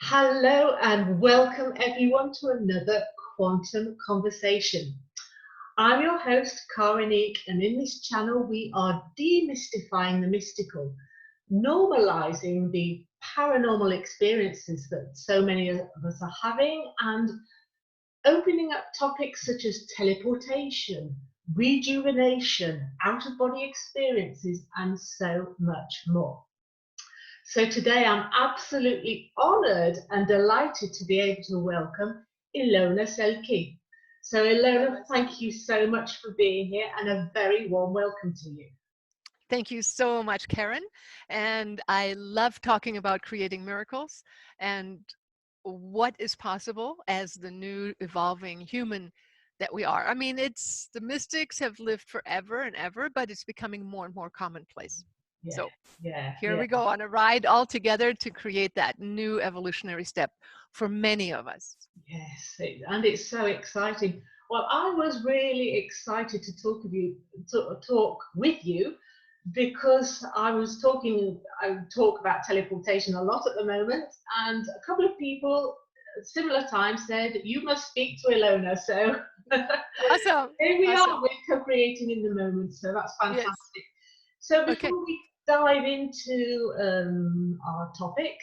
Hello and welcome everyone to another Quantum Conversation. I'm your host, Karinique, and in this channel we are demystifying the mystical, normalizing the paranormal experiences that so many of us are having, and opening up topics such as teleportation, rejuvenation, out-of-body experiences, and so much more. So today I'm absolutely honoured and delighted to be able to welcome Ilona Selke. So Ilona, thank you so much for being here and a very warm welcome to you. Thank you so much, Karen. And I love talking about creating miracles and what is possible as the new evolving human that we are. I mean, it's the mystics have lived forever and ever, but it's becoming more and more commonplace. Yeah, So yeah, here yeah. we go on a ride all together to create that new evolutionary step for many of us. Yes, and it's so exciting. Well, I was really excited to talk with you because I talk about teleportation a lot at the moment, and a couple of people at similar times said, you must speak to Ilona. So Awesome. here we are, Awesome. we're co-creating in the moment. So that's Yes. fantastic. So Okay. before we dive into our topic,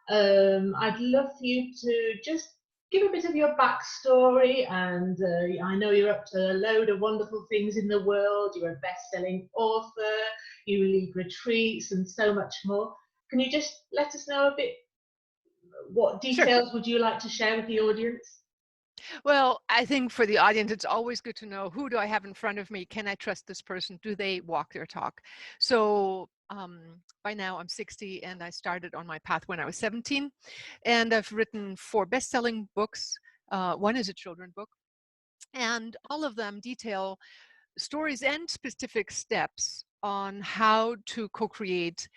I'd love for you to just give a bit of your backstory. And I know you're up to a load of wonderful things in the world. You're a best-selling author, you lead retreats, and so much more. Can you just let us know a bit? What Sure. details would you like to share with the audience? Well, I think for the audience, it's always good to know, who do I have in front of me? Can I trust this person? Do they walk their talk? So by now I'm 60 and I started on my path when I was 17. And I've written 4 best-selling books. One is a children book. And all of them detail stories and specific steps on how to co-create,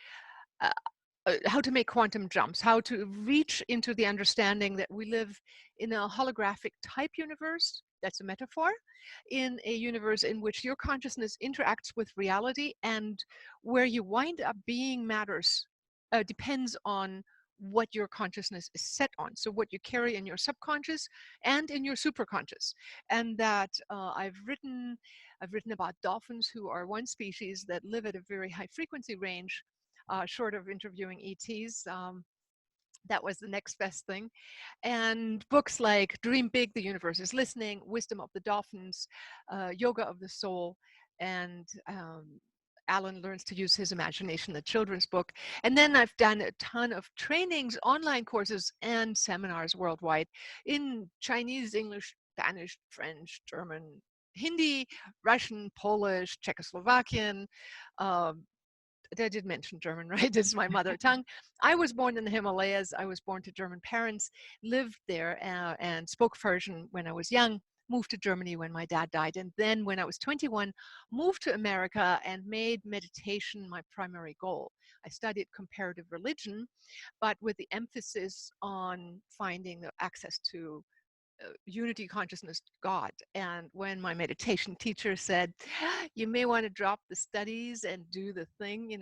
uh, how to make quantum jumps, how to reach into the understanding that we live in a holographic type universe. That's a metaphor, in a universe in which your consciousness interacts with reality, and where you wind up being matters depends on what your consciousness is set on. So what you carry in your subconscious and in your superconscious. And that I've written about dolphins, who are one species that live at a very high frequency range, short of interviewing ETs. That was the next best thing. And books like Dream Big, The Universe is Listening, Wisdom of the Dolphins, Yoga of the Soul, and Alan Learns to Use His Imagination, the children's book. And then I've done a ton of trainings, online courses, and seminars worldwide in Chinese, English, Spanish, French, German, Hindi, Russian, Polish, Czechoslovakian, um, I did mention German, right? It's my mother tongue. I was born in the Himalayas. I was born to German parents, lived there and spoke Persian when I was young, moved to Germany when my dad died. And then when I was 21, moved to America and made meditation my primary goal. I studied comparative religion, but with the emphasis on finding the access to unity consciousness God. And when my meditation teacher said, you may want to drop the studies and do the thing,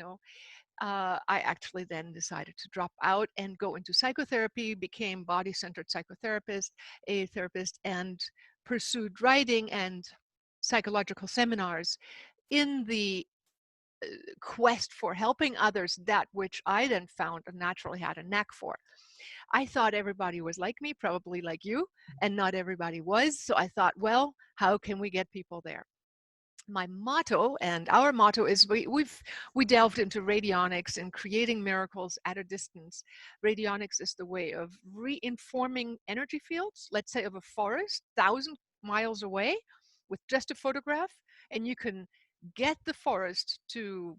I actually then decided to drop out and go into psychotherapy, became body-centered psychotherapist, a therapist, and pursued writing and psychological seminars in the quest for helping others, that which I then found and naturally had a knack for. I thought everybody was like me, probably like you, and not everybody was. So I thought, well, how can we get people there? My motto, and our motto, is we delved into radionics and creating miracles at a distance. Radionics is the way of reinforming energy fields, let's say of a forest 1,000 miles away, with just a photograph, and you can get the forest to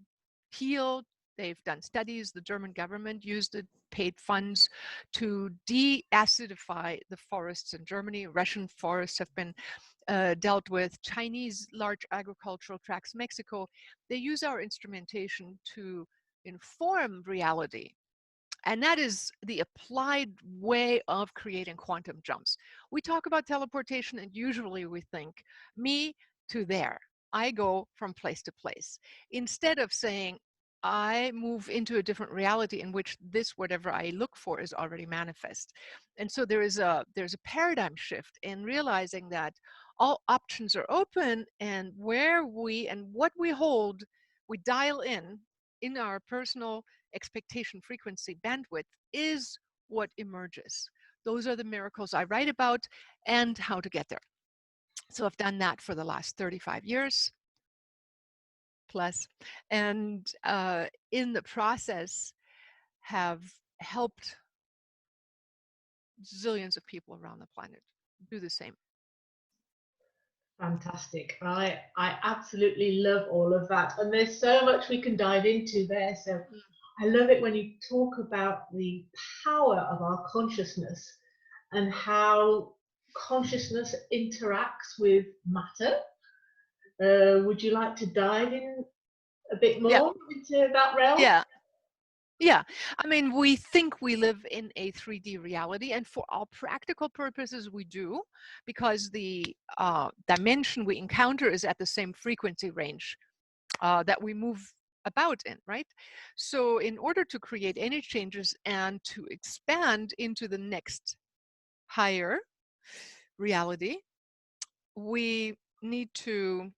heal. They've done studies. The German government used it, paid funds to de-acidify the forests in Germany. Russian forests have been dealt with, Chinese large agricultural tracts, Mexico. They use our instrumentation to inform reality. And that is the applied way of creating quantum jumps. We talk about teleportation, and usually we think, me to there. I go from place to place. Instead of saying, I move into a different reality in which this, whatever I look for, is already manifest. And so there's a paradigm shift in realizing that all options are open, and where we and what we hold, we dial in our personal expectation frequency bandwidth is what emerges. Those are the miracles I write about and how to get there. So I've done that for the last 35 years plus, and in the process have helped zillions of people around the planet do the same. Fantastic. I absolutely love all of that. And there's so much we can dive into there. So I love it when you talk about the power of our consciousness and how consciousness interacts with matter. Would you like to dive in a bit Yeah, more into that realm? yeah, yeah. I mean, we think we live in a 3D reality, and for all practical purposes, we do, because the dimension we encounter is at the same frequency range that we move about in, right? So in order to create any changes and to expand into the next higher reality, we need to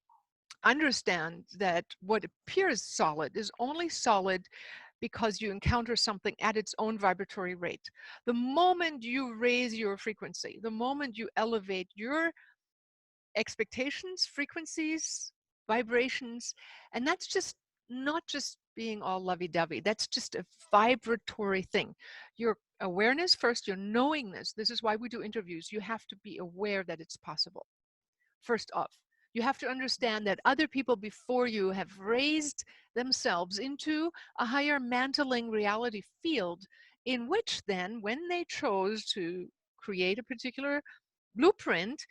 understand that what appears solid is only solid because you encounter something at its own vibratory rate. The moment you raise your frequency, the moment you elevate your expectations, frequencies, vibrations, and that's just not just being all lovey-dovey. That's just a vibratory thing. Your awareness first, your knowingness. This is why we do interviews. You have to be aware that it's possible. First off, you have to understand that other people before you have raised themselves into a higher mantling reality field, in which then, when they chose to create a particular blueprint,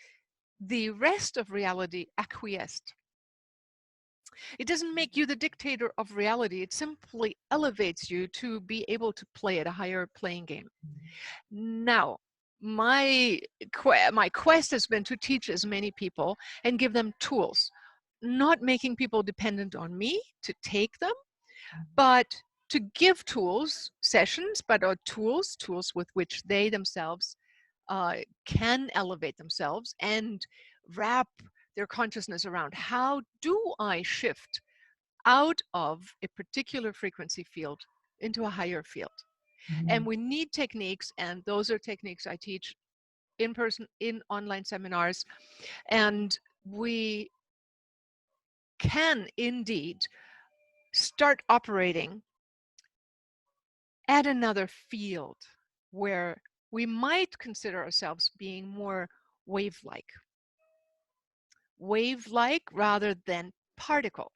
the rest of reality acquiesced. It doesn't make you the dictator of reality. It simply elevates you to be able to play at a higher playing game. Now, my quest has been to teach as many people and give them tools, not making people dependent on me to take them, but to give tools, sessions, but tools with which they themselves can elevate themselves and wrap their consciousness around how do I shift out of a particular frequency field into a higher field. And we need techniques, and those are techniques I teach in person, in online seminars, and we can indeed start operating at another field where we might consider ourselves being more wave-like rather than particle.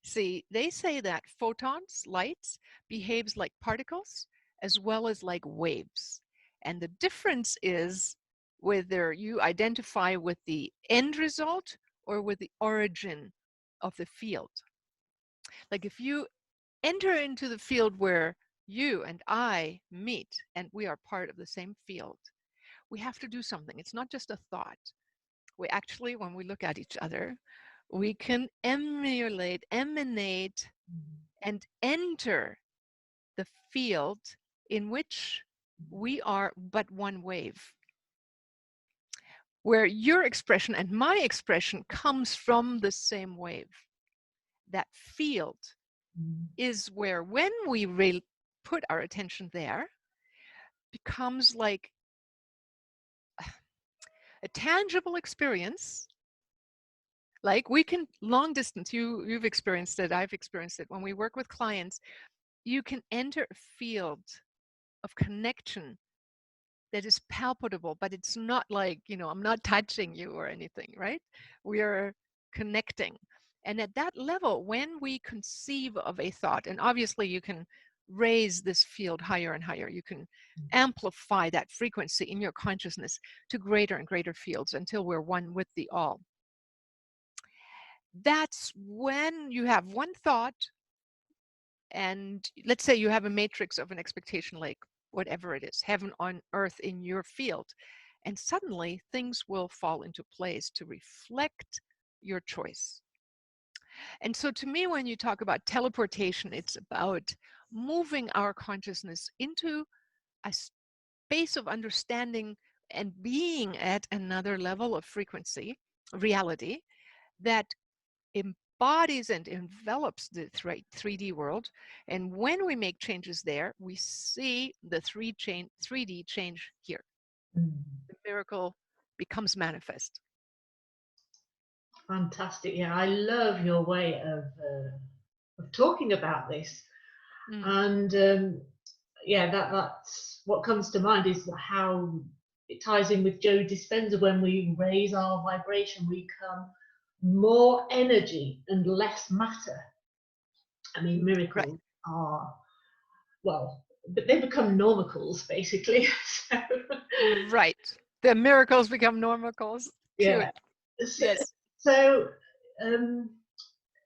See, they say that photons, lights, behaves like particles as well as like waves. And the difference is whether you identify with the end result or with the origin of the field. Like if you enter into the field where you and I meet and we are part of the same field, we have to do something. It's not just a thought. We actually, when we look at each other, we can emulate, emanate, and enter the field in which we are but one wave, where your expression and my expression comes from the same wave. That field is where, when we really put our attention there, becomes like a tangible experience. Like we can long distance, you've experienced it, I've experienced it. When we work with clients, you can enter a field of connection that is palpable, but it's not like, I'm not touching you or anything, right? We are connecting. And at that level, when we conceive of a thought, and obviously you can raise this field higher and higher, you can amplify that frequency in your consciousness to greater and greater fields until we're one with the all. That's when you have one thought, and let's say you have a matrix of an expectation, like whatever it is, heaven on earth in your field, and suddenly things will fall into place to reflect your choice. And so to me, when you talk about teleportation, it's about moving our consciousness into a space of understanding and being at another level of frequency, reality, that embodies and envelops the 3D world. And when we make changes there, we see the 3D change here. Mm. The miracle becomes manifest. Fantastic. Yeah, I love your way of talking about this. Mm, And yeah, that's what comes to mind is how it ties in with Joe Dispenza. When we raise our vibration, we become more energy and less matter. I mean, right, miracles are, well, but they become normicals basically. So, right. The miracles become normicals. Cute. yeah. So, Yes. so, um,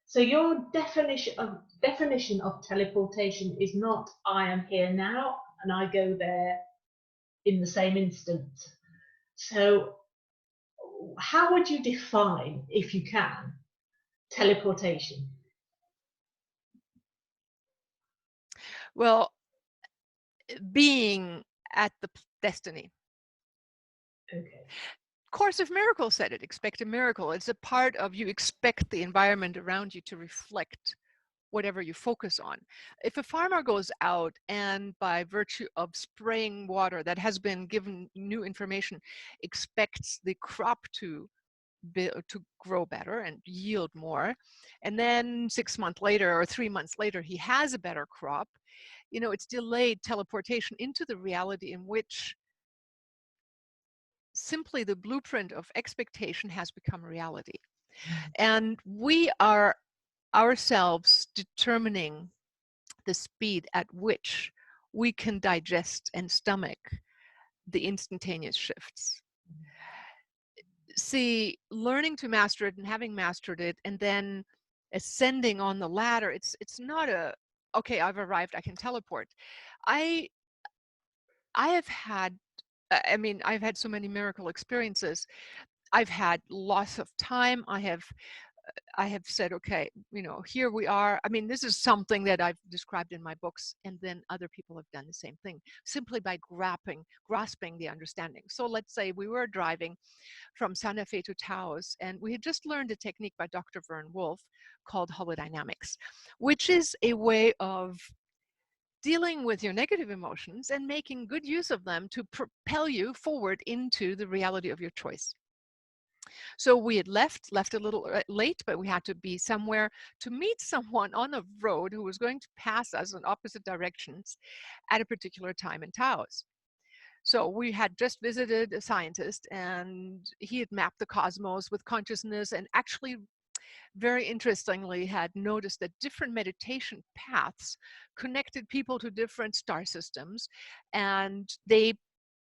so your definition of teleportation is not I am here now and I go there in the same instant. So, how would you define, if you can, teleportation? Well, being at the destiny. Okay. Course of Miracles said it, expect a miracle. It's a part of you expect the environment around you to reflect whatever you focus on. If a farmer goes out and by virtue of spraying water that has been given new information, expects the crop to grow better and yield more, and then 6 months later or 3 months later he has a better crop, it's delayed teleportation into the reality in which simply the blueprint of expectation has become reality. And we are ourselves determining the speed at which we can digest and stomach the instantaneous shifts. See, learning to master it and having mastered it and then ascending on the ladder, it's not a, okay, I've arrived, I can teleport. I I have had I've had so many miracle experiences. I've had loss of time. I have said, okay, here we are. I mean, this is something that I've described in my books, and then other people have done the same thing simply by grasping the understanding. So let's say we were driving from Santa Fe to Taos, and we had just learned a technique by Dr. Vern Wolf called holodynamics, which is a way of dealing with your negative emotions and making good use of them to propel you forward into the reality of your choice. So we had left a little late, but we had to be somewhere to meet someone on a road who was going to pass us in opposite directions at a particular time in Taos. So we had just visited a scientist and he had mapped the cosmos with consciousness and actually very interestingly had noticed that different meditation paths connected people to different star systems, and they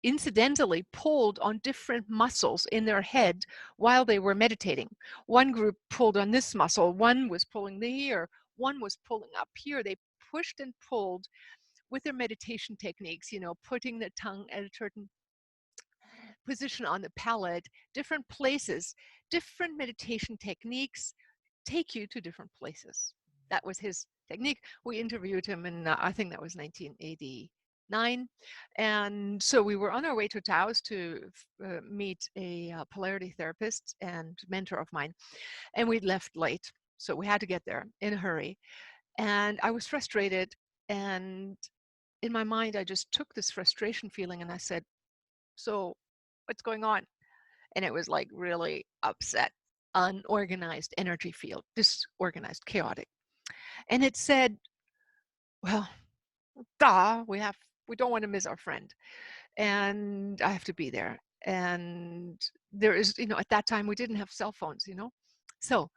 incidentally pulled on different muscles in their head while they were meditating. One group pulled on this muscle, one was pulling the ear, one was pulling up here. They pushed and pulled with their meditation techniques, putting the tongue at a certain position on the palate, different places, different meditation techniques take you to different places. That was his technique. We interviewed him in, I think that was 1989. And so we were on our way to Taos to meet a polarity therapist and mentor of mine. And we left late. So we had to get there in a hurry. And I was frustrated. And in my mind, I just took this frustration feeling and I said, so what's going on? And it was like really upset, unorganized energy field, disorganized, chaotic. And it said, well, we don't want to miss our friend. And I have to be there. And there is, at that time we didn't have cell phones. So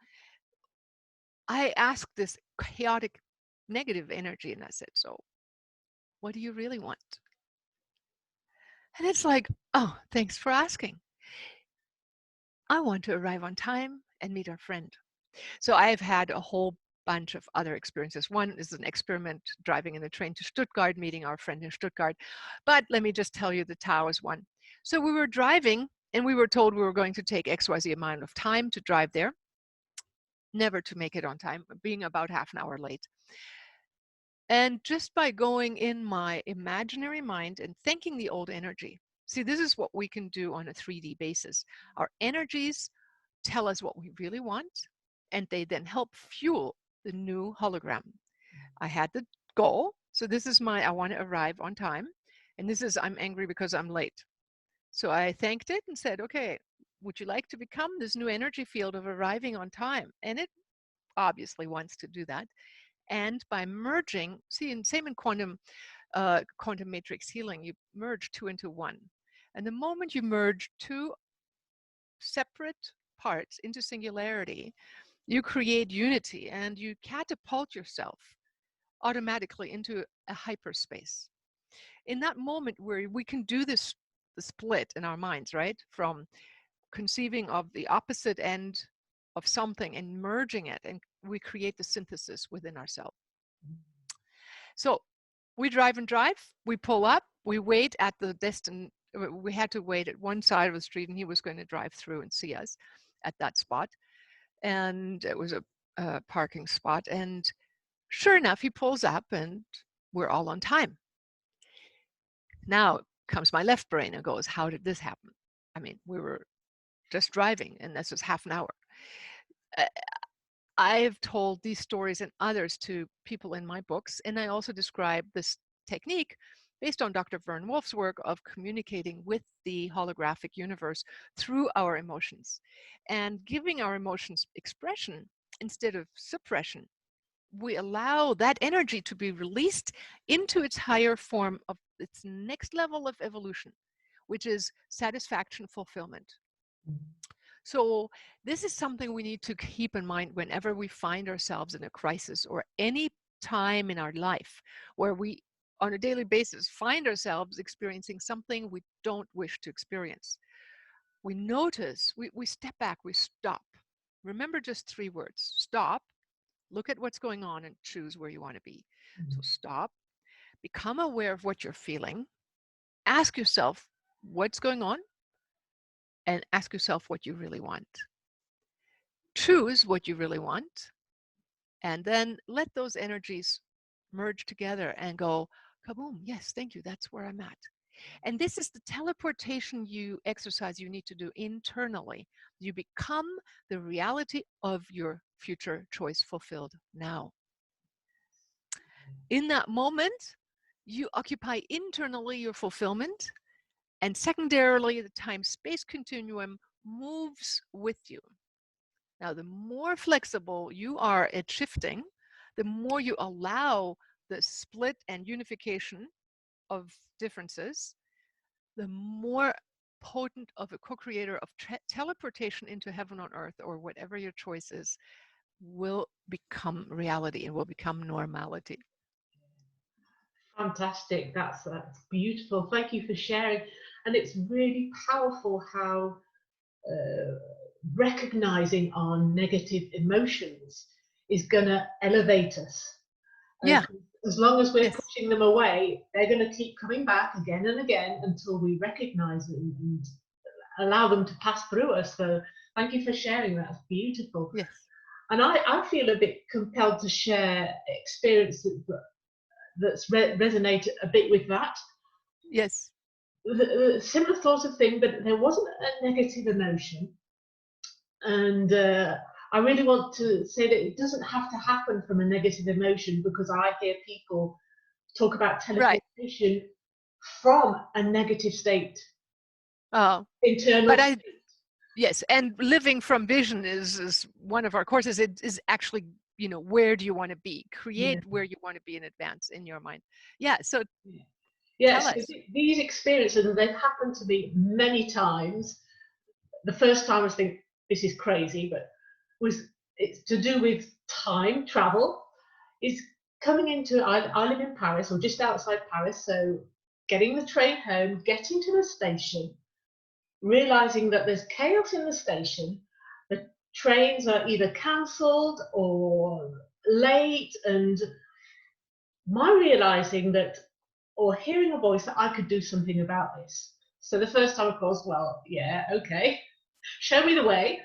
I asked this chaotic negative energy and I said, so what do you really want? And it's like, oh, thanks for asking. I want to arrive on time and meet our friend. So I've had a whole bunch of other experiences. One is an experiment driving in a train to Stuttgart, meeting our friend in Stuttgart. But let me just tell you the Taos one. So we were driving and we were told we were going to take XYZ amount of time to drive there. never to make it on time, being about half an hour late. And just by going in my imaginary mind and thanking the old energy. See, this is what we can do on a 3D basis. Our energies tell us what we really want, and they then help fuel the new hologram. I had the goal. So this is my, I want to arrive on time. And this is, I'm angry because I'm late. So I thanked it and said, okay, would you like to become this new energy field of arriving on time? And it obviously wants to do that. And by merging, see, and same in quantum matrix healing, you merge two into one. And the moment you merge two separate parts into singularity, you create unity and you catapult yourself automatically into a hyperspace. In that moment where we can do this, the split in our minds, right? From conceiving of the opposite end of something and merging it, and we create the synthesis within ourselves. So we drive and drive, we pull up, we wait at the we had to wait at one side of the street, and he was going to drive through and see us at that spot. And it was a parking spot. And sure enough, he pulls up and we're all on time. Now comes my left brain and goes, how did this happen? I mean, we were just driving and this was half an hour. I've told these stories and others to people in my books, and I also describe this technique based on Dr. Vern Wolf's work of communicating with the holographic universe through our emotions and giving our emotions expression instead of suppression. We allow that energy to be released into its higher form of its next level of evolution, which is satisfaction, fulfillment. So this is something we need to keep in mind whenever we find ourselves in a crisis or any time in our life where we, on a daily basis, find ourselves experiencing something we don't wish to experience. We notice, we step back, we stop. Remember just 3 words: stop, look at what's going on, and choose where you want to be. So stop, become aware of what you're feeling, ask yourself what's going on, and ask yourself what you really want. Choose what you really want, and then let those energies merge together and go, kaboom, yes, thank you, that's where I'm at. And this is the teleportation exercise you need to do internally. You become the reality of your future choice fulfilled now. In that moment, you occupy internally your fulfillment, and secondarily, the time-space continuum moves with you. Now, the more flexible you are at shifting, the more you allow the split and unification of differences, the more potent of a co-creator of teleportation into heaven on earth, or whatever your choice is, will become reality and will become normality. Fantastic. That's beautiful. Thank you for sharing. And it's really powerful how recognizing our negative emotions is going to elevate us. Yeah. As long as we're Yes. pushing them away, they're going to keep coming back again and again until we recognize them and allow them to pass through us. So thank you for sharing. That's beautiful. Yes. And I feel a bit compelled to share experiences that's resonated a bit with that. Yes. Similar sort of thing, but there wasn't a negative emotion. And I really want to say that it doesn't have to happen from a negative emotion, because I hear people talk about teleportation right. from a negative state. Internal state. Yes, and living from vision is one of our courses. It is actually, you know, where do you want to be? Create where you want to be in advance in your mind. Yeah, so yes, these experiences, and they've happened to me many times. The first time I was thinking, this is crazy, but it's to do with time travel. It's coming into, I live in Paris, or just outside Paris, so getting the train home, getting to the station, realizing that there's chaos in the station, the trains are either cancelled or late, and my realizing that, or hearing a voice that I could do something about this. So the first time, of course, well, yeah, okay, show me the way.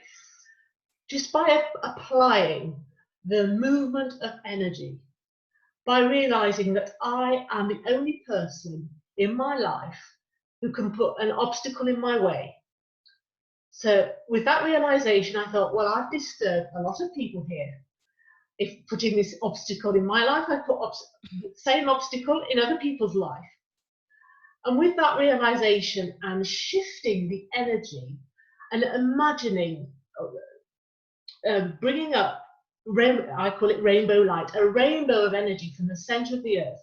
just by applying the movement of energy, by realizing that I am the only person in my life who can put an obstacle in my way. So, with that realization, I thought, well, I've disturbed a lot of people here. If putting this obstacle in my life, I put the same obstacle in other people's life. And with that realization and shifting the energy and imagining, bringing up, I call it rainbow light, a rainbow of energy from the center of the earth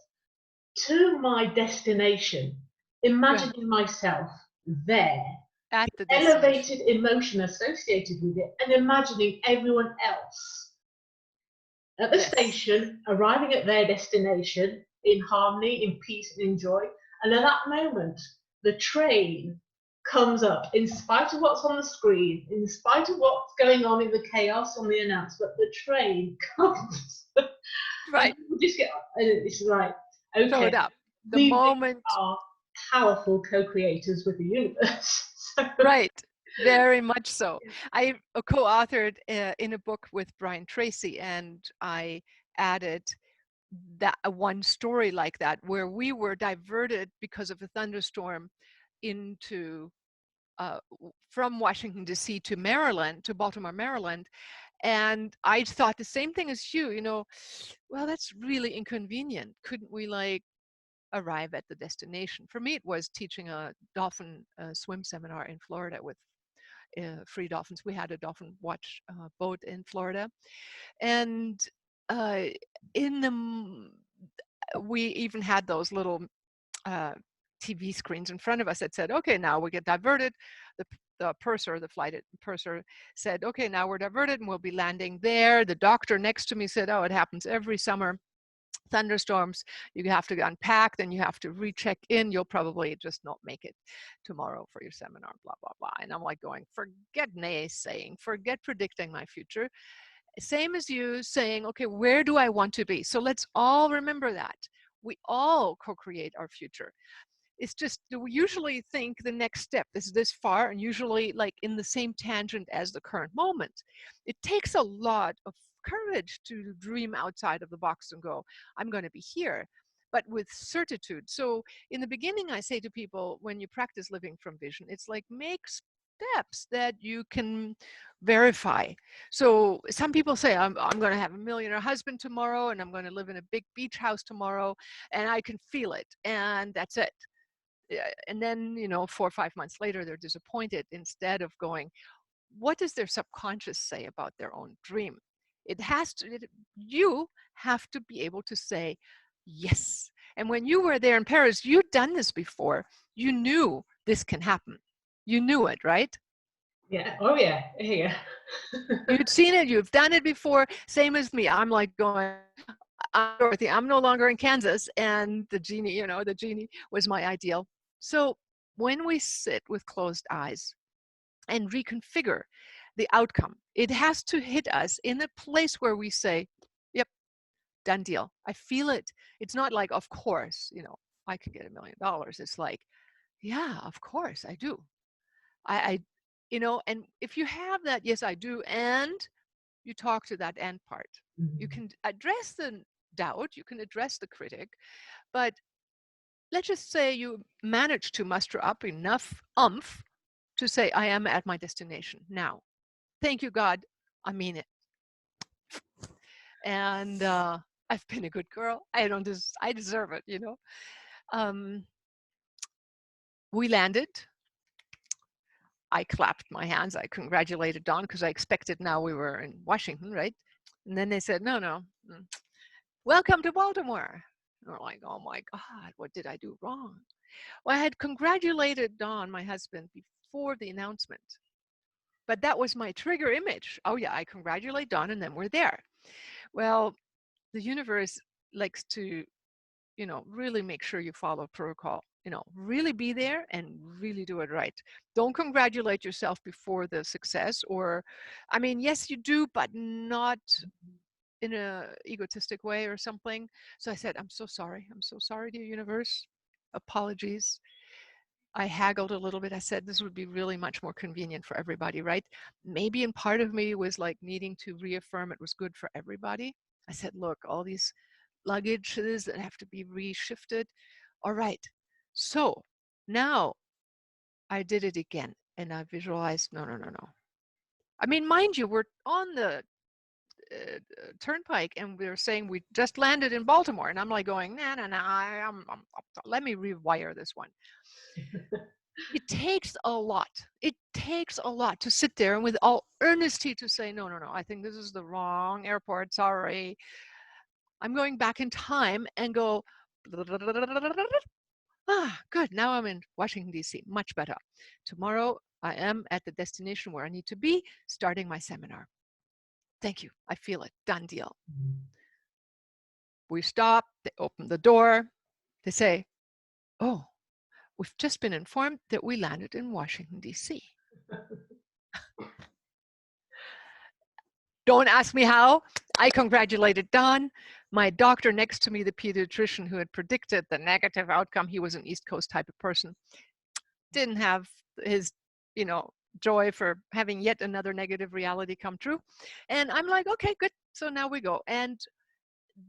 to my destination, Right. imagining myself there, At the destination. elevated emotion associated with it, and imagining everyone else at the Yes. station, arriving at their destination in harmony, in peace, and in joy. And at that moment, the train comes up in spite of what's on the screen, in spite of what's going on in the chaos on the announcement, the train comes. And Right. people just get, and it's like, Showed okay, up. The we really moment. are powerful co-creators with the universe. So, Right. Very much so. I co-authored in a book with Brian Tracy, and I added that one story like that where we were diverted because of a thunderstorm into from Washington D.C. to Maryland, to Baltimore, Maryland, and I thought the same thing as you. Well, that's really inconvenient. Couldn't we like arrive at the destination? For me, it was teaching a dolphin swim seminar in Florida with free dolphins. We had a dolphin watch boat in Florida, and uh, in the we even had those little uh, TV screens in front of us that said, "Okay, now we get diverted." The purser, the flight purser, said, "Okay, now we're diverted, and we'll be landing there." The doctor next to me said, "Oh, it happens every summer. Thunderstorms, you have to unpack, then you have to recheck in. You'll probably just not make it tomorrow for your seminar, blah, blah, blah." And I'm like going, forget naysaying, forget predicting my future. Same as you saying, okay, where do I want to be? So let's all remember that. We all co-create our future. It's just we usually think the next step is this far and usually like in the same tangent as the current moment. It takes a lot of courage to dream outside of the box and go, I'm going to be here, but with certitude. So in the beginning, I say to people, when you practice living from vision, it's like make steps that you can verify. So some people say, I'm going to have a millionaire husband tomorrow, and I'm going to live in a big beach house tomorrow, and I can feel it, and that's it. And then 4 or 5 months later they're disappointed, instead of going, what does their subconscious say about their own dream? You have to be able to say yes. And when you were there in Paris, you'd done this before. You knew this can happen. You knew it, right? yeah, oh yeah, yeah. You'd seen it, you've done it before. Same as me. I'm like going, I'm Dorothy, I'm no longer in Kansas, and the genie was my ideal. So when we sit with closed eyes and reconfigure the outcome, it has to hit us in a place where we say, yep, done deal. I feel it. It's not like, of course, I could get $1 million. It's like, yeah, of course I do. And if you have that, yes, I do, and you talk to that end part, you Mhm. can address the doubt, you can address the critic, but let's just say you manage to muster up enough umph to say, I am at my destination now. Thank you, God. I mean it. And I've been a good girl. I deserve it. Um, we landed. I clapped my hands. I congratulated Don because I expected now we were in Washington, right? And then they said, no, no, welcome to Baltimore. And we're like, oh my God, what did I do wrong? Well, I had congratulated Don, my husband, before the announcement, but that was my trigger image. Oh yeah, I congratulate Don and then we're there. Well, the universe likes to, really make sure you follow protocol, really be there and really do it right. Don't congratulate yourself before the success, or, I mean, yes, you do, but not in a egotistic way or something. So I said, I'm so sorry. I'm so sorry, dear universe. Apologies. I haggled a little bit. I said this would be really much more convenient for everybody, right? Maybe in part of me was like needing to reaffirm it was good for everybody. I said, look, all these luggages that have to be reshifted. All right. So now I did it again and I visualized, no, no, no, no. I mean, mind you, we're on the turnpike and we're saying we just landed in Baltimore. And I'm like going, nah, nah, nah, let me rewire this one. It takes a lot. It takes a lot to sit there and with all earnesty to say, no, no, no, I think this is the wrong airport. Sorry. I'm going back in time and go, ah, good. Now I'm in Washington, D.C. Much better. Tomorrow I am at the destination where I need to be, starting my seminar. Thank you. I feel it. Done deal. We stop. They open the door. They say, oh, we've just been informed that we landed in Washington, D.C. Don't ask me how. I congratulated Don. My doctor next to me, the pediatrician who had predicted the negative outcome, he was an East Coast type of person, didn't have his, joy for having yet another negative reality come true. And I'm like, okay, good. So now we go. And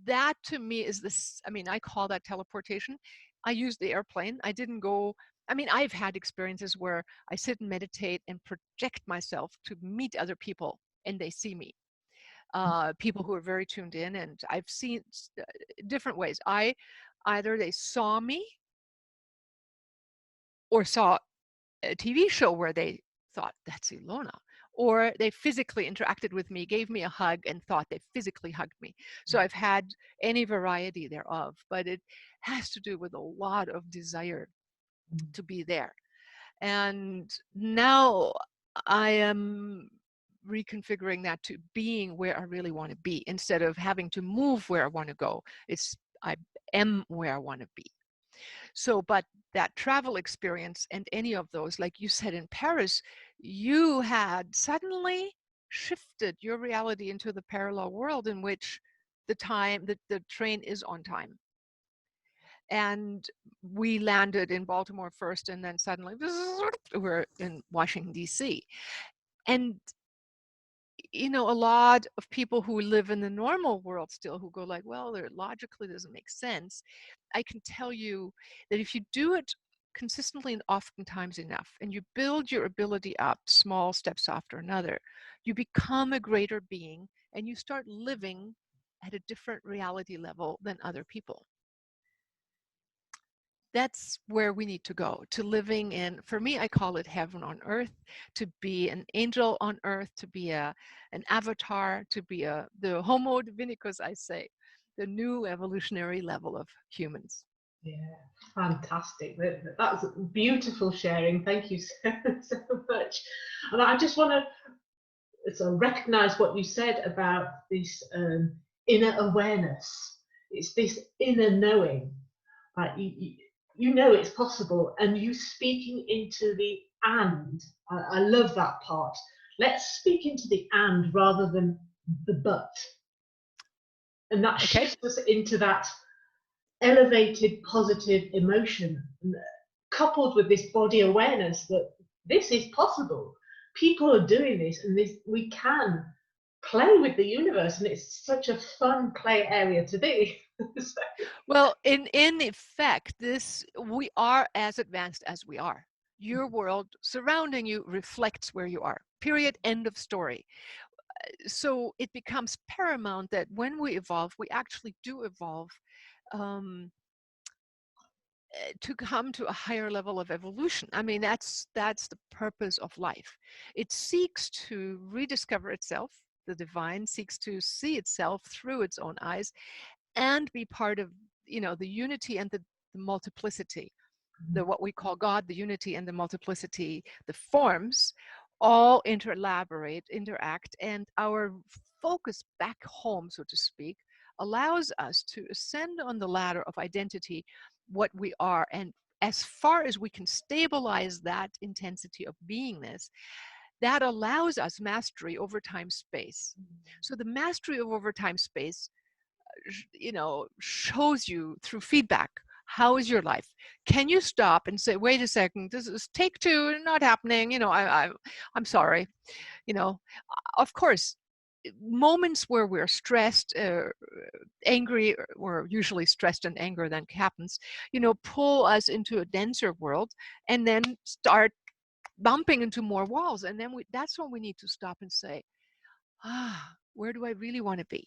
that to me is this, I call that teleportation. I used the airplane. I didn't go, I've had experiences where I sit and meditate and project myself to meet other people and they see me. People who are very tuned in, and I've seen different ways. Either they saw me or saw a TV show where they thought that's Ilona, or they physically interacted with me, gave me a hug, and thought they physically hugged me. So I've had any variety thereof, but it has to do with a lot of desire to be there. And now I am reconfiguring that to being where I really want to be instead of having to move where I want to go. I am where I want to be. So, but that travel experience and any of those, like you said in Paris, you had suddenly shifted your reality into the parallel world in which the train is on time. And we landed in Baltimore first, and then suddenly we're in Washington, D.C. And a lot of people who live in the normal world still who go like, well, it logically doesn't make sense. I can tell you that if you do it consistently and oftentimes enough, and you build your ability up small steps after another, you become a greater being and you start living at a different reality level than other people. That's where we need to go, to living in, for me, I call it heaven on earth, to be an angel on earth, to be an avatar, to be the homo divinicus, I say, the new evolutionary level of humans. Yeah, fantastic. That's beautiful sharing. Thank you so, so much. And I just want to sort of recognize what you said about this inner awareness. It's this inner knowing. Like you know it's possible, and you speaking into the and. I love that part. Let's speak into the and rather than the but. And that Okay. shifts us into that elevated positive emotion, coupled with this body awareness that this is possible. People are doing this, and we can play with the universe, and it's such a fun play area to be. So, Well, in effect, we are as advanced as we are. Your world surrounding you reflects where you are. Period. End of story. So it becomes paramount that when we evolve, we actually do evolve to come to a higher level of evolution. That's the purpose of life. It seeks to rediscover itself. The divine seeks to see itself through its own eyes and be part of, the unity and the multiplicity, what we call God, the unity and the multiplicity, the forms all interact, and our focus back home, so to speak, allows us to ascend on the ladder of identity, what we are. And as far as we can stabilize that intensity of beingness, that allows us mastery over time space. So the mastery of over time space, shows you through feedback How is your life? Can you stop and say, wait a second, this is take two, not happening. I'm sorry. You know, of course, moments where we're stressed, angry, or usually stressed and anger then happens, pull us into a denser world and then start bumping into more walls. And then that's when we need to stop and say, where do I really want to be?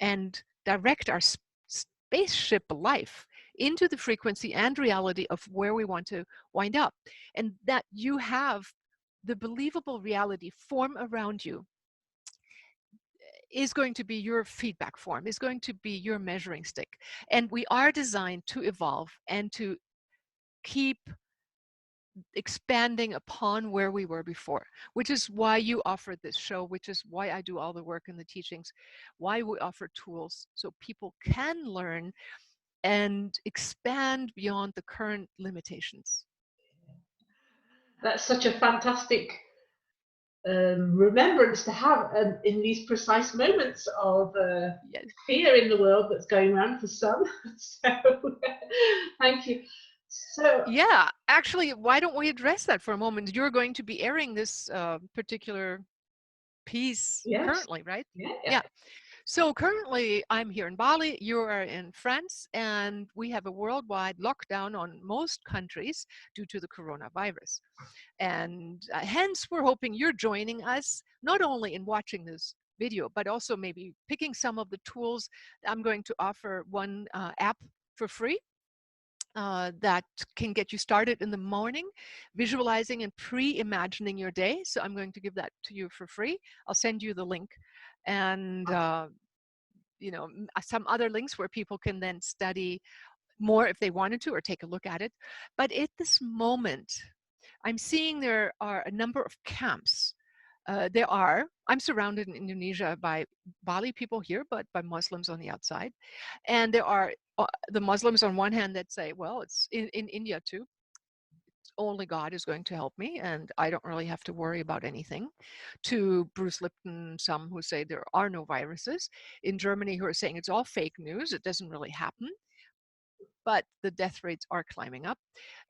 And direct our spaceship life into the frequency and reality of where we want to wind up. And that you have the believable reality form around you is going to be your feedback form, is going to be your measuring stick. And we are designed to evolve and to keep expanding upon where we were before, which is why you offer this show, which is why I do all the work in the teachings, why we offer tools so people can learn and expand beyond the current limitations. That's such a fantastic remembrance to have in these precise moments of Yes. fear in the world that's going around for some. So thank you. So Yeah, actually, why don't we address that for a moment? You're going to be airing this particular piece yes, currently, right? yeah, yeah. Yeah. So currently, I'm here in Bali, you are in France, and we have a worldwide lockdown on most countries due to the coronavirus. And hence, we're hoping you're joining us, not only in watching this video, but also maybe picking some of the tools. I'm going to offer one app for free that can get you started in the morning, visualizing and pre-imagining your day. So I'm going to give that to you for free. I'll send you the link. And some other links where people can then study more if they wanted to or take a look at it. But at this moment, I'm seeing there are a number of camps. I'm surrounded in Indonesia by Bali people here, but by Muslims on the outside. And there are the Muslims on one hand that say, well, it's in India too. Only God is going to help me, and I don't really have to worry about anything. To Bruce Lipton, some who say there are no viruses. In Germany, who are saying it's all fake news, it doesn't really happen, but the death rates are climbing up.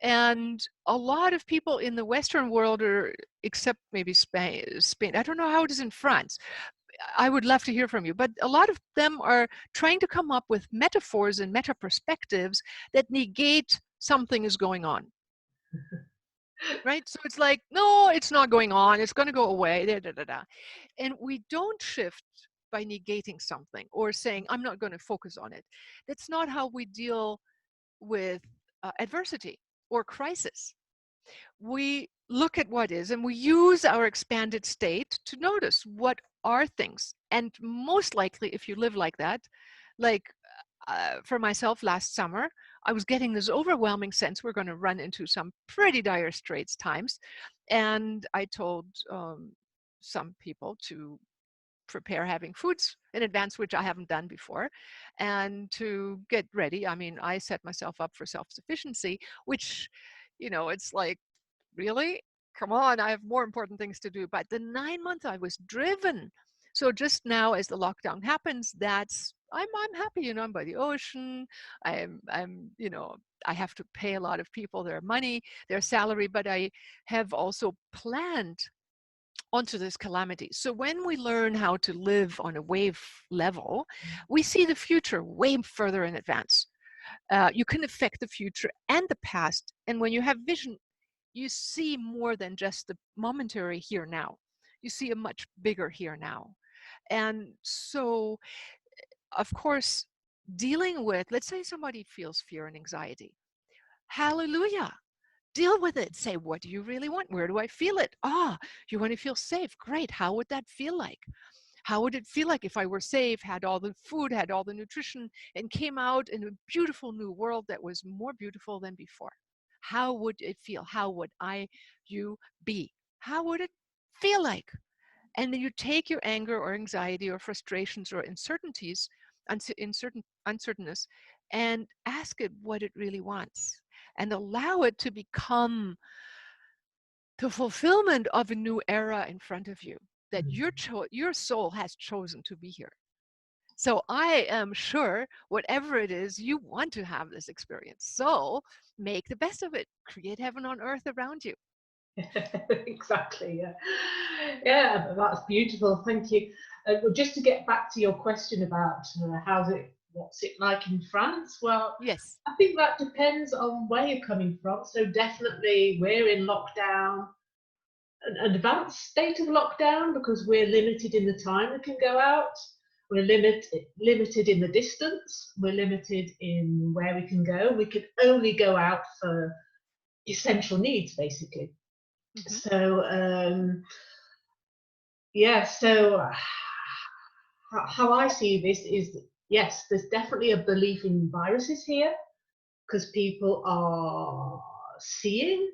And a lot of people in the Western world are, except maybe Spain, I don't know how it is in France. I would love to hear from you, but a lot of them are trying to come up with metaphors and meta perspectives that negate something is going on. Right? So it's like, no, it's not going on. It's going to go away. Da, da, da, da. And we don't shift by negating something or saying, I'm not going to focus on it. That's not how we deal with adversity or crisis. We look at what is and we use our expanded state to notice what are things. And most likely, if you live like that, like for myself last summer, I was getting this overwhelming sense we're going to run into some pretty dire straits times. And I told some people to prepare having foods in advance, which I haven't done before, and to get ready. I mean, I set myself up for self-sufficiency, which, it's like, really? Come on, I have more important things to do. But the 9 months I was driven. So just now as the lockdown happens, I'm happy, I'm by the ocean. I have to pay a lot of people their money, their salary, but I have also planned onto this calamity. So when we learn how to live on a wave level, we see the future way further in advance. You can affect the future and the past. And when you have vision, you see more than just the momentary here now. You see a much bigger here now. And so, of course, dealing with, let's say somebody feels fear and anxiety. Hallelujah. Deal with it. Say, what do you really want? Where do I feel it? You want to feel safe. Great. How would that feel like? How would it feel like if I were safe, had all the food, had all the nutrition, and came out in a beautiful new world that was more beautiful than before? How would it feel? How would you be? How would it feel like? And then you take your anger or anxiety or frustrations or uncertainties, uncertainness, and ask it what it really wants, and allow it to become the fulfillment of a new era in front of you that your soul has chosen to be here. So I am sure whatever it is, you want to have this experience. So make the best of it. Create heaven on earth around you. Exactly. Yeah. Yeah, that's beautiful. Thank you. Well, just to get back to your question about what's it like in France? Well, Yes. I think that depends on where you're coming from. So definitely, we're in lockdown, an advanced state of lockdown because we're limited in the time we can go out. We're limited in the distance. We're limited in where we can go. We can only go out for essential needs, basically. Hmm. So yeah, so how I see this is yes, there's definitely a belief in viruses here because people are seeing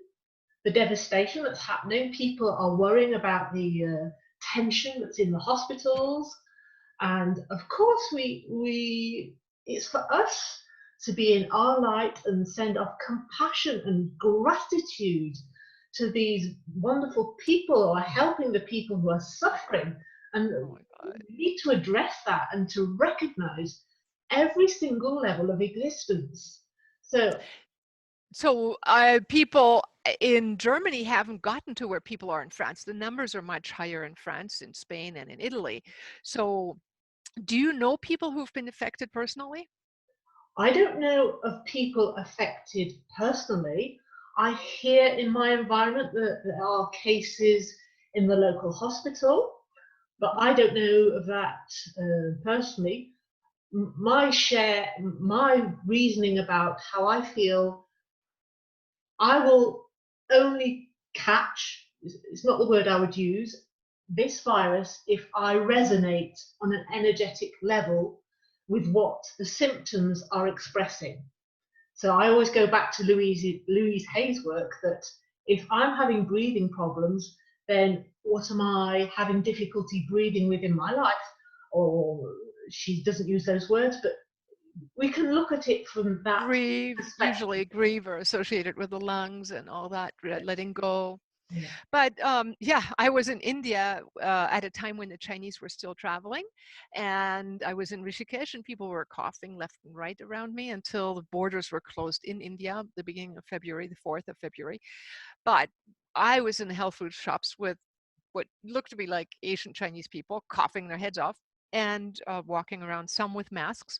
the devastation that's happening. People are worrying about the tension that's in the hospitals, and of course, we it's for us to be in our light and send off compassion and gratitude to these wonderful people who are helping the people who are suffering. And Oh my God. we need to address that and to recognize every single level of existence. So So people in Germany haven't gotten to where people are in France. The numbers are much higher in France, in Spain, and in Italy. So do you know people who've been affected personally? I don't know of people affected personally. I hear in my environment that there are cases in the local hospital, but Hmm. I don't know of that personally. My reasoning about how I feel, I will only catch, it's not the word I would use, this virus if I resonate on an energetic level with what the symptoms are expressing. So I always go back to Louise Hay's work that if I'm having breathing problems, then what am I having difficulty breathing with in my life? Or she doesn't use those words, but we can look at it from that Grieve, perspective. usually grief are associated with the lungs and all that, letting go. Yeah. But yeah, I was in India at a time when the Chinese were still traveling, and I was in Rishikesh, and people were coughing left and right around me until the borders were closed in India, the beginning of February, the 4th of February. But I was in the health food shops with what looked to be like Asian Chinese people coughing their heads off and walking around, some with masks.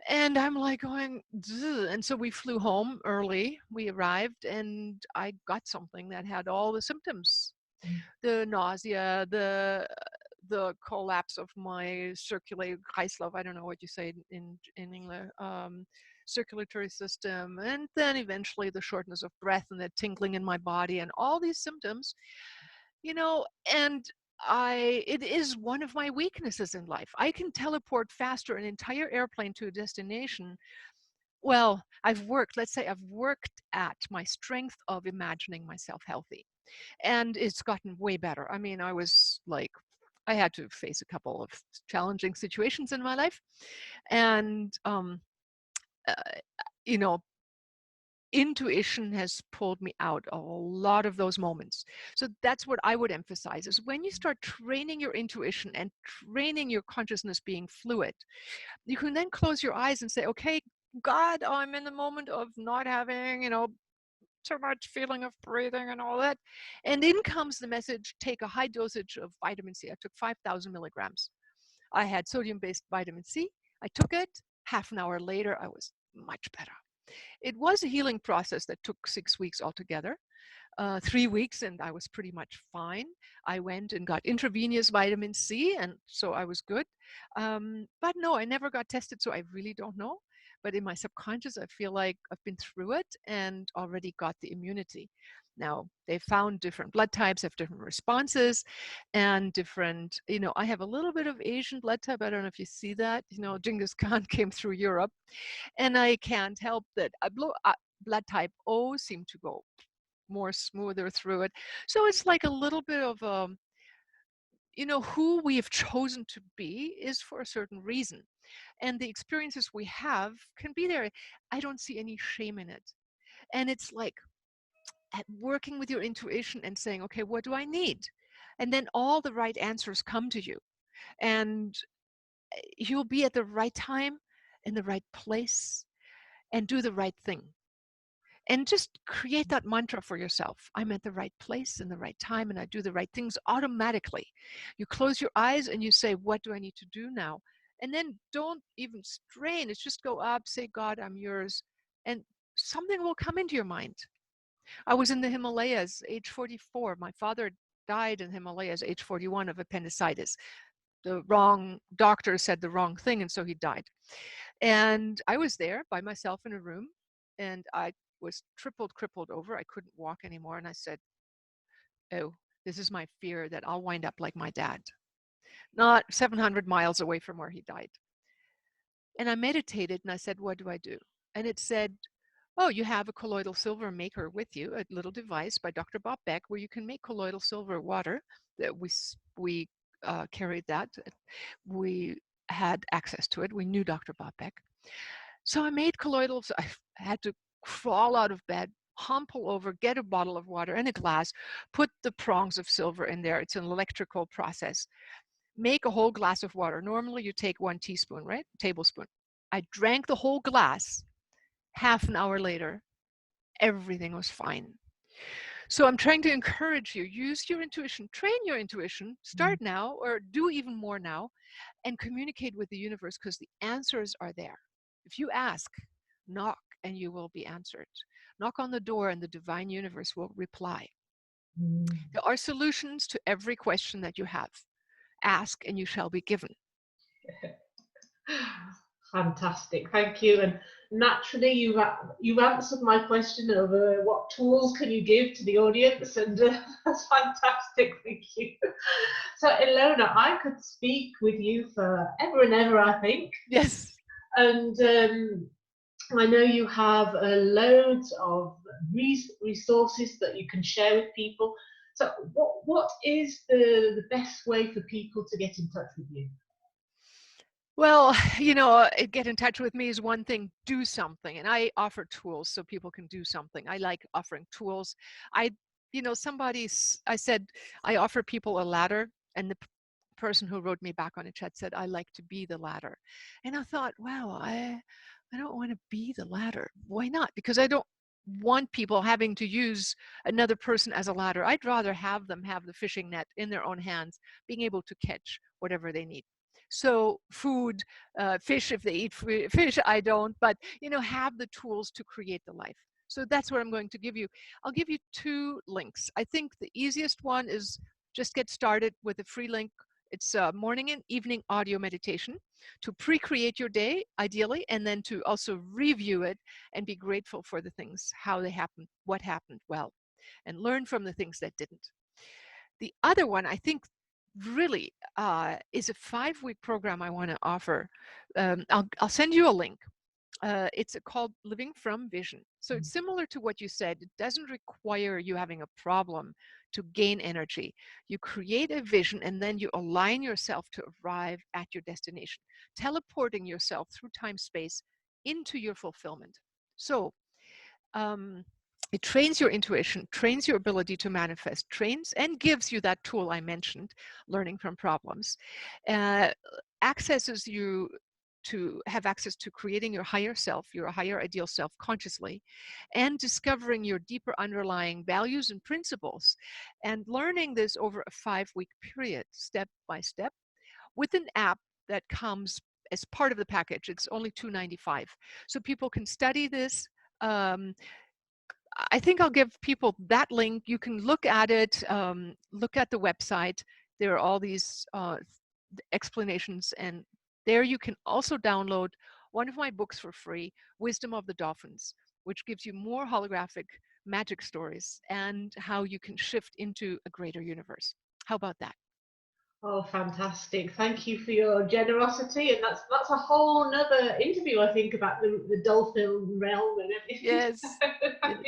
And I'm like going, "Ugh." And so we flew home early. We arrived, and I got something that had all the symptoms: the nausea, the collapse of my circulatory Kreislauf. I don't know what you say in English. Circulatory system, and then eventually the shortness of breath and the tingling in my body, and all these symptoms, you know. And it is one of my weaknesses in life. I can teleport faster an entire airplane to a destination. Well, let's say I've worked at my strength of imagining myself healthy, and it's gotten way better. I mean, I had to face a couple of challenging situations in my life, and uh, you know intuition has pulled me out a lot of those moments. So that's what I would emphasize: is when you start training your intuition and training your consciousness being fluid, you can then close your eyes and say, okay, God, I'm in the moment of not having, too much feeling of breathing and all that. And in comes the message: take a high dosage of vitamin C. I took 5,000 milligrams. I had sodium based vitamin C. I took it. Half an hour later, I was much better. It was a healing process that took 6 weeks altogether. 3 weeks, and I was pretty much fine. I went and got intravenous vitamin C, and so I was good. But no, I never got tested, so I really don't know. But in my subconscious, I feel like I've been through it and already got the immunity. Now, they found different blood types have different responses and different, I have a little bit of Asian blood type. I don't know if you see that. Genghis Khan came through Europe, and I can't help that. Blood type O seem to go more smoother through it. So it's like a little bit of who we have chosen to be is for a certain reason, and the experiences we have can be there. I don't see any shame in it, and it's like at working with your intuition and saying, okay, what do I need? And then all the right answers come to you. And you'll be at the right time, in the right place, and do the right thing. And just create that mantra for yourself. I'm at the right place in the right time, and I do the right things automatically. You close your eyes and you say, what do I need to do now? And then don't even strain. It's just go up, say, God, I'm yours. And something will come into your mind. I was in the Himalayas, age 44. My father died in Himalayas, age 41, of appendicitis. The wrong doctor said the wrong thing, and so he died. And I was there by myself in a room, and I was crippled over. I couldn't walk anymore. And I said, oh, this is my fear that I'll wind up like my dad, not 700 miles away from where he died. And I meditated and I said, what do I do? And it said, oh, you have a colloidal silver maker with you, a little device by Dr. Bob Beck where you can make colloidal silver water. That we carried that. We had access to it. We knew Dr. Bob Beck. So I made colloidals. I had to crawl out of bed, humple over, get a bottle of water and a glass, put the prongs of silver in there. It's an electrical process. Make a whole glass of water. Normally you take 1 teaspoon, right? Tablespoon. I drank the whole glass. Half an hour later, everything was fine. So I'm trying to encourage you, use your intuition, train your intuition, start now or do even more now, and communicate with the universe because the answers are there. If you ask, knock and you will be answered. Knock on the door and the divine universe will reply. There are solutions to every question that you have. Ask and you shall be given. Fantastic, thank you. And naturally, you've answered my question of what tools can you give to the audience, and that's fantastic. Thank you. So, Ilona, I could speak with you forever and ever, I think. Yes. And I know you have loads of resources that you can share with people. So, what is the best way for people to get in touch with you? Well, get in touch with me is one thing, do something. And I offer tools so people can do something. I like offering tools. I said, I offer people a ladder, and the person who wrote me back on a chat said, I like to be the ladder. And I thought, wow, I don't want to be the ladder. Why not? Because I don't want people having to use another person as a ladder. I'd rather have them have the fishing net in their own hands, being able to catch whatever they need. So food, fish, if they eat fish, I don't, but have the tools to create the life. So that's what I'm going to give you. I'll give you 2 links. I think the easiest one is just get started with a free link. It's morning and evening audio meditation to pre-create your day, ideally, and then to also review it and be grateful for the things, how they happened, what happened well, and learn from the things that didn't. The other one, I think, really is a 5-week program I want to offer. I'll send you a link. It's called Living from Vision. So it's similar to what you said. It doesn't require you having a problem to gain energy. You create a vision and then you align yourself to arrive at your destination, teleporting yourself through time space into your fulfillment. So it trains your intuition, trains your ability to manifest, trains and gives you that tool I mentioned, learning from problems, accesses you to have access to creating your higher self, your higher ideal self consciously, and discovering your deeper underlying values and principles, and learning this over a 5-week period, step by step, with an app that comes as part of the package. It's only $2.95. So people can study this. I think I'll give people that link. You can look at it, look at the website. There are all these explanations, and there you can also download one of my books for free, Wisdom of the Dolphins, which gives you more holographic magic stories and how you can shift into a greater universe. How about that? Oh, fantastic. Thank you for your generosity. And that's a whole nother interview, I think, about the dolphin realm and everything. Yes. Yes.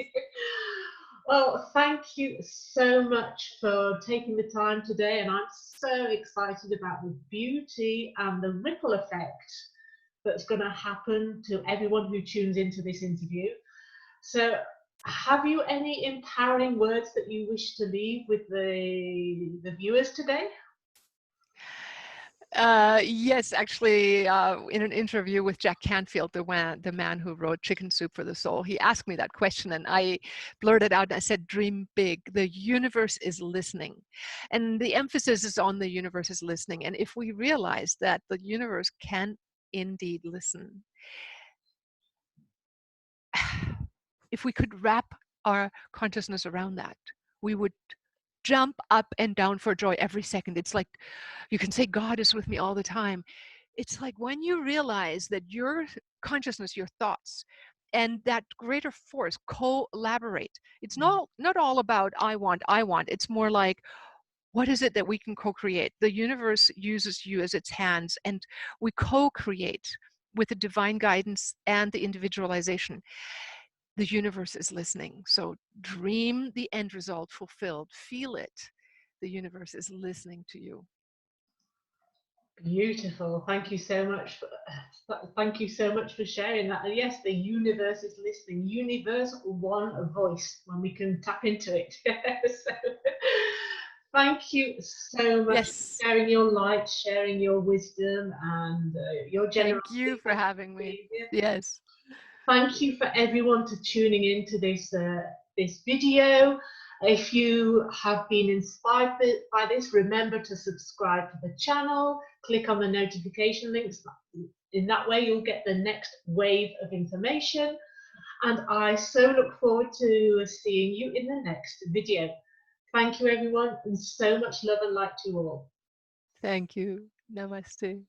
Well, thank you so much for taking the time today. And I'm so excited about the beauty and the ripple effect that's going to happen to everyone who tunes into this interview. So, have you any empowering words that you wish to leave with the viewers today? Yes, actually, in an interview with Jack Canfield, the man who wrote Chicken Soup for the Soul, he asked me that question, and I blurted out and I said, dream big. The universe is listening. And the emphasis is on the universe is listening. And if we realize that the universe can indeed listen, if we could wrap our consciousness around that, we would jump up and down for joy every second. It's like you can say, God is with me all the time. It's like when you realize that your consciousness, your thoughts, and that greater force collaborate. It's not all about I want. It's more like, what is it that we can co-create? The universe uses you as its hands, and we co-create with the divine guidance and the individualization. The universe is listening. So dream the end result fulfilled. Feel it. The universe is listening to you. Beautiful. Thank you so much. Thank you so much for sharing that. And yes, the universe is listening. Universal one voice when we can tap into it. So, thank you so much Yes. for sharing your light, sharing your wisdom, and your generosity. Thank you for having me. Yes. Thank you for everyone for tuning in to this video. If you have been inspired by this, remember to subscribe to the channel, click on the notification links. In that way, you'll get the next wave of information. And I so look forward to seeing you in the next video. Thank you, everyone, and so much love and light to you all. Thank you. Namaste.